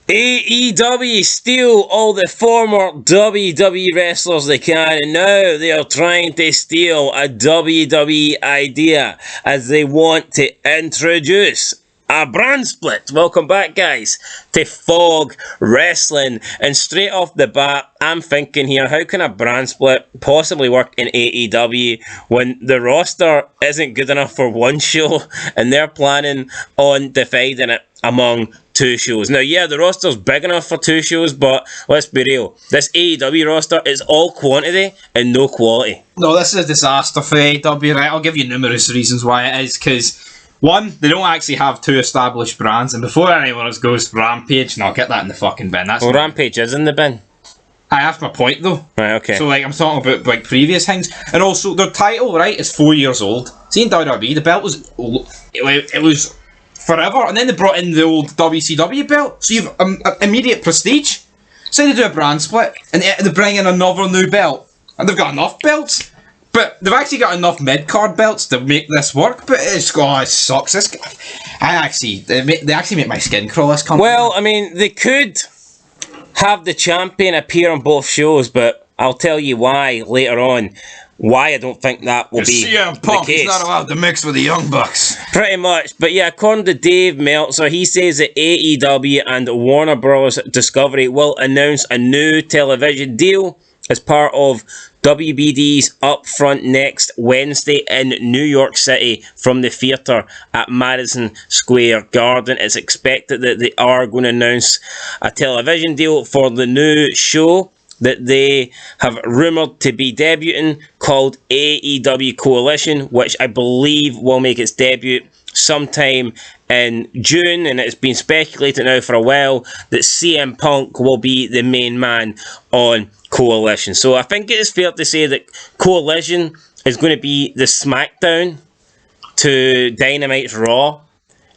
AEW steal all the former WWE wrestlers they can, and now they are trying to steal a WWE idea as they want to introduce a brand split. Welcome back, guys, to Fog Wrestling. And straight off the bat, I'm thinking here, how can a brand split possibly work in AEW when the roster isn't good enough for one show and they're planning on dividing it among two shows? Now, yeah, the roster's big enough for two shows, but let's be real. This AEW roster is all quantity and no quality. No, this is a disaster for AEW, right? I'll give you numerous reasons why it is, because one, they don't actually have two established brands, and before anyone else goes Rampage, no, get that in the fucking bin. Well, Rampage is in the bin. That's my point, though. Right, okay. So, I'm talking about, previous things. And also, their title, right, is 4 years old. See, in WWE, the belt was... It was forever, and then they brought in the old WCW belt, so you've immediate prestige. Say they do a brand split, and they bring in another new belt, and they've got enough belts. But they've actually got enough mid-card belts to make this work, but it sucks. They actually make my skin crawl, this company. Well, I mean, they could have the champion appear on both shows, but I'll tell you why later on. Why I don't think that will be CM Punk the case. Is not allowed to mix with the Young Bucks. Pretty much. But yeah, according to Dave Meltzer, he says that AEW and Warner Bros. Discovery will announce a new television deal as part of WBD's Upfront next Wednesday in New York City from the theatre at Madison Square Garden. It's expected that they are going to announce a television deal for the new show that they have rumoured to be debuting, called AEW Coalition, which I believe will make its debut sometime in June, and it's been speculated now for a while that CM Punk will be the main man on Coalition. So I think it is fair to say that Coalition is going to be the SmackDown to Dynamite's Raw.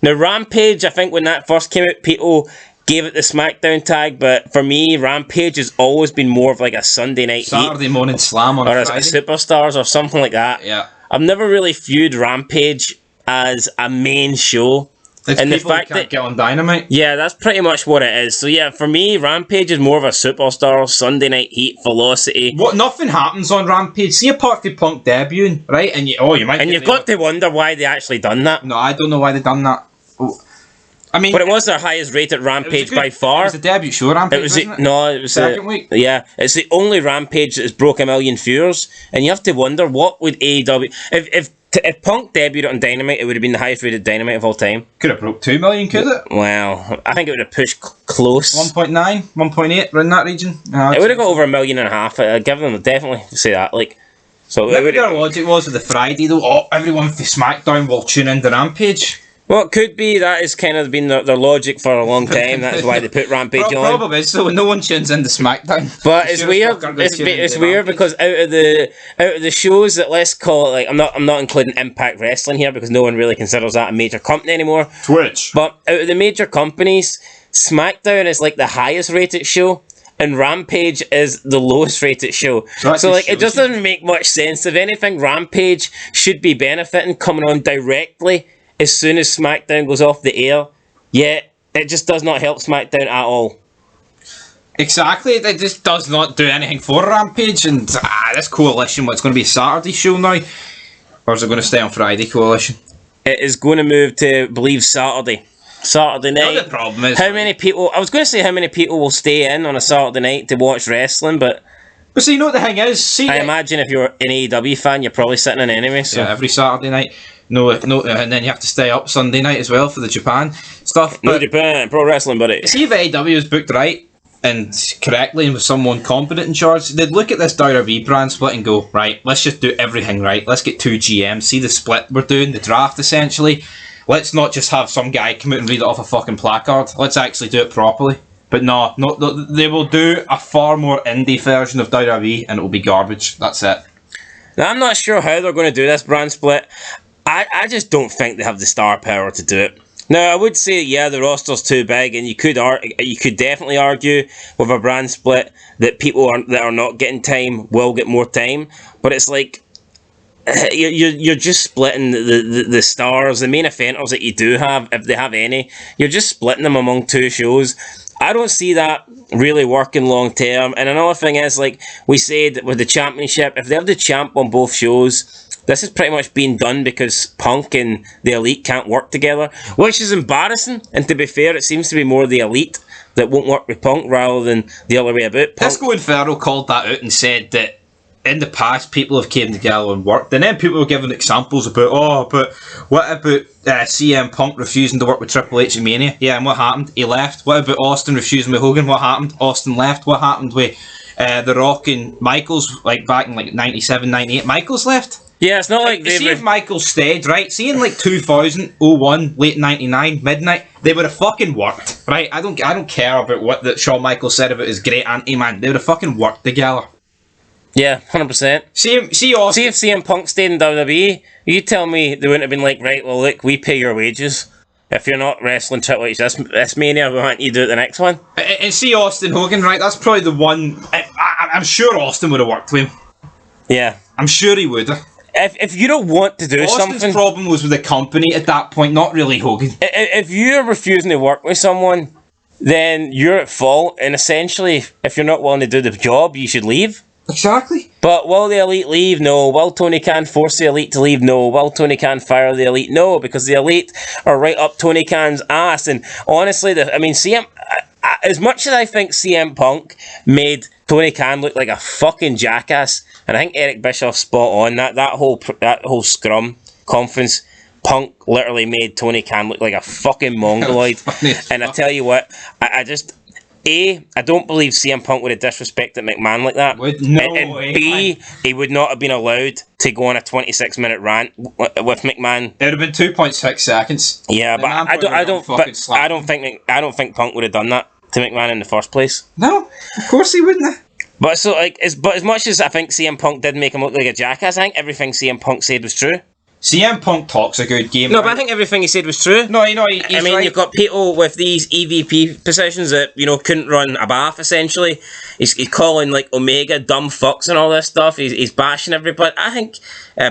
Now, Rampage, I think when that first came out, people gave it the SmackDown tag, but for me, Rampage has always been more of like a Sunday night Saturday morning slam on or Friday. a Superstars or something like that. Yeah. I've never really viewed Rampage as a main show. It's and the fact that get on Dynamite. Yeah, that's pretty much what it is. So yeah, for me, Rampage is more of a Superstar, Sunday Night Heat, Velocity. What? Nothing happens on Rampage. See, apart from Punk debuting, right? And you've got to wonder why they actually done that. No, I don't know why they done that. I mean, but it was their highest rated Rampage by far. It was a debut show, Rampage. It was second week. Yeah, it's the only Rampage that has broke 1 million viewers, and you have to wonder what would AEW if Punk debuted on Dynamite, it would have been the highest rated Dynamite of all time. Could have broke 2 million, could it? Well, I think it would have pushed close. 1.9, 1.8, around that region. It would have got over 1.5 million. I'd give them definitely say that. So maybe their logic was with the Friday though. Oh, everyone for SmackDown will tune into Rampage. Well, it could be. That has kind of been their logic for a long time. That's why they put Rampage on. Probably, so no one tunes into SmackDown. But it's weird. It's weird because out of the shows that, let's call it, I'm not including Impact Wrestling here because no one really considers that a major company anymore. Twitch. But out of the major companies, SmackDown is like the highest rated show, and Rampage is the lowest rated show. So it just doesn't make much sense. If anything, Rampage should be benefiting coming on directly as soon as SmackDown goes off the air. Yet it just does not help SmackDown at all. Exactly, it just does not do anything for Rampage. And this Coalition, what's going to be a Saturday show now? Or is it going to stay on Friday, Coalition? It is going to move to, I believe, Saturday night. No, the problem is, how many people? I was going to say how many people will stay in on a Saturday night to watch wrestling, but see, you know what the thing is? I imagine if you're an AEW fan, you're probably sitting in anyway. So. Yeah, every Saturday night. No, and then you have to stay up Sunday night as well for the Japan stuff. No Japan, pro wrestling, buddy. See if AEW is booked right and correctly and with someone competent in charge, they'd look at this WWE brand split and go, right, let's just do everything right. Let's get 2 GMs, see the split we're doing, the draft essentially. Let's not just have some guy come out and read it off a fucking placard. Let's actually do it properly. But no, they will do a far more indie version of WWE and it will be garbage. That's it. Now, I'm not sure how they're going to do this brand split. I just don't think they have the star power to do it. Now, I would say, yeah, the roster's too big, and you could definitely argue with a brand split that people that are not getting time will get more time. But it's like you're just splitting the stars, the main eventers that you do have, if they have any. You're just splitting them among 2 shows. I don't see that really working long term. And another thing is, like we said with the championship, if they have the champ on both shows, this has pretty much been done because Punk and the Elite can't work together, which is embarrassing. And to be fair, it seems to be more the Elite that won't work with Punk rather than the other way about. Disco Inferno called that out and said that in the past people have came together and worked, and then people were giving examples about, but what about CM Punk refusing to work with Triple H in Mania? Yeah, and what happened? He left. What about Austin refusing with Hogan? What happened? Austin left. What happened with The Rock and Michaels, like back in like 97, 98? Michaels left. Yeah, it's not like see if Michaels stayed, right? See in like 2001, late 99, midnight, they would have fucking worked, right? I don't care about what that Shawn Michaels said about his great anti-man. They would have fucking worked together. Yeah, 100%. See Austin. See if CM Punk stayed in WWE, you tell me they wouldn't have been like, right, well look, we pay your wages. If you're not wrestling Triple H this Mania, we want you to do it the next one. And see Austin Hogan, right? That's probably the one. I'm sure Austin would have worked with him. Yeah. I'm sure he would have. If you don't want to do Austin's something... problem was with the company at that point, not really Hogan. If you're refusing to work with someone, then you're at fault, and essentially, if you're not willing to do the job, you should leave. Exactly. But will the Elite leave? No. Will Tony Khan force the Elite to leave? No. Will Tony Khan fire the Elite? No, because the Elite are right up Tony Khan's ass. And honestly, as much as I think CM Punk made Tony Khan look like a fucking jackass, and I think Eric Bischoff's spot on that whole scrum conference, Punk literally made Tony Khan look like a fucking mongoloid. And I tell you what, I don't believe CM Punk would have disrespected McMahon like that. And B, he would not have been allowed to go on a 26-minute rant with McMahon. It would have been 2.6 seconds. Yeah, but I don't think Punk would have done that to McMahon in the first place. No, of course he wouldn't have. But as much as I think CM Punk did make him look like a jackass, I think everything CM Punk said was true. CM Punk talks a good game. No, but I think everything he said was true. No, he's right. You've got people with these EVP positions that, couldn't run a bath, essentially. He's calling, like, Omega dumb fucks and all this stuff. He's bashing everybody. I think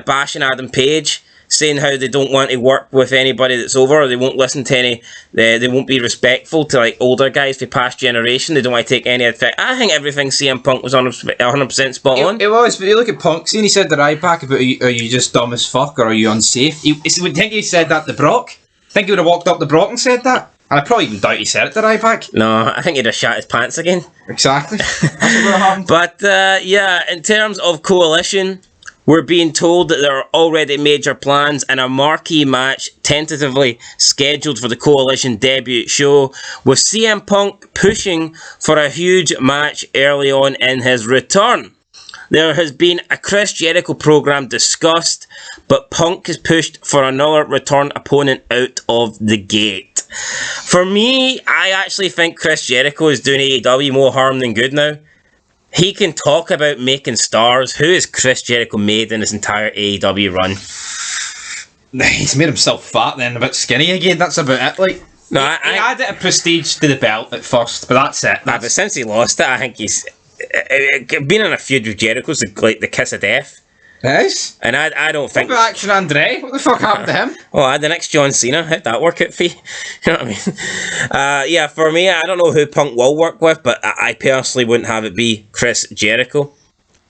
bashing Adam Page, saying how they don't want to work with anybody that's over, or they won't listen to any, they won't be respectful to, like, older guys for past generation. They don't want to take any effect. I think everything CM Punk was 100% spot on. It was, but you look at Punk, see, and he said to Ryback about, are you just dumb as fuck, or are you unsafe? Would think he said that to Brock? Think he would have walked up to Brock and said that? And I probably even doubt he said it to Ryback. No, I think he'd have shot his pants again. Exactly. That's what would have happened. But, in terms of Coalition, we're being told that there are already major plans and a marquee match tentatively scheduled for the Coalition debut show, with CM Punk pushing for a huge match early on in his return. There has been a Chris Jericho program discussed, but Punk has pushed for another return opponent out of the gate. For me, I actually think Chris Jericho is doing AEW more harm than good now. He can talk about making stars. Who has Chris Jericho made in his entire AEW run? He's made himself fat then, a bit skinny again. That's about it. Like, no, he added a prestige to the belt at first, but that's it. But since he lost it, I think he's been in a feud with Jericho's like the kiss of death. Yes. And I don't think... What about Action Andre? What the fuck happened to him? Oh, the next John Cena. How'd that work out for you? You know what I mean? Yeah, for me, I don't know who Punk will work with, but I personally wouldn't have it be Chris Jericho.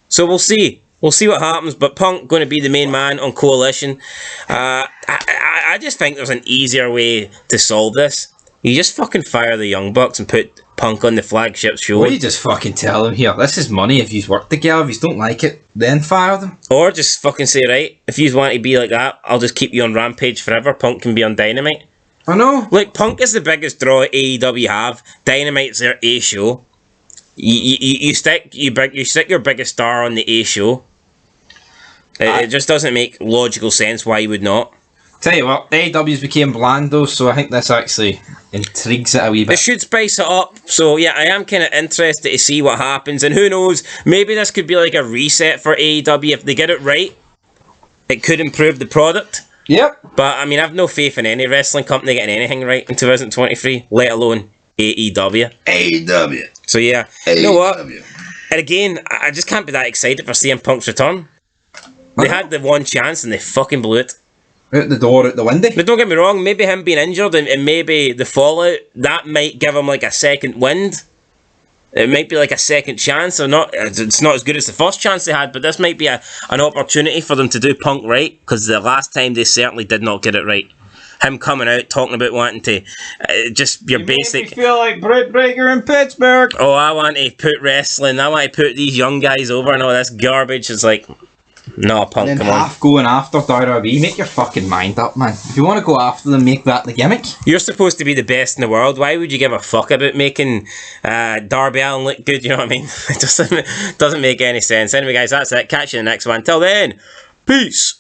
So we'll see. We'll see what happens, but Punk going to be the main man on Coalition. I just think there's an easier way to solve this. You just fucking fire the Young Bucks and put Punk on the flagship show. Or you just fucking tell them, here, this is money, if you work together, if you don't like it, then fire them. Or just fucking say, right, if you want to be like that, I'll just keep you on Rampage forever. Punk can be on Dynamite. I know. Like, Punk is the biggest draw AEW have. Dynamite's their A show. You stick your biggest star on the A show. It just doesn't make logical sense why you would not. Tell you what, AEW's became bland though, so I think this actually intrigues it a wee bit. It should spice it up, so yeah, I am kind of interested to see what happens, and who knows, maybe this could be like a reset for AEW. If they get it right, it could improve the product. Yep. But I mean, I've no faith in any wrestling company getting anything right in 2023, let alone AEW. AEW. So yeah, AEW. You know what? And again, I just can't be that excited for CM Punk's return. They had the one chance and they fucking blew it. Out the door, out the window. But don't get me wrong, maybe him being injured and maybe the fallout, that might give him like a second wind. It might be like a second chance, or not. It's not as good as the first chance they had, but this might be an opportunity for them to do Punk right, because the last time they certainly did not get it right. Him coming out talking about wanting to just your basic. Make me feel like Britt Baker in Pittsburgh. Oh, I want to put wrestling. I want to put these young guys over and all this garbage. It's like, no, Punk, And then come on. half going after WWE. Make your fucking mind up, man. If you want to go after them, make that the gimmick. You're supposed to be the best in the world. Why would you give a fuck about making Darby Allin look good? You know what I mean? It just doesn't make any sense. Anyway, guys, that's it. Catch you in the next one. Till then, peace.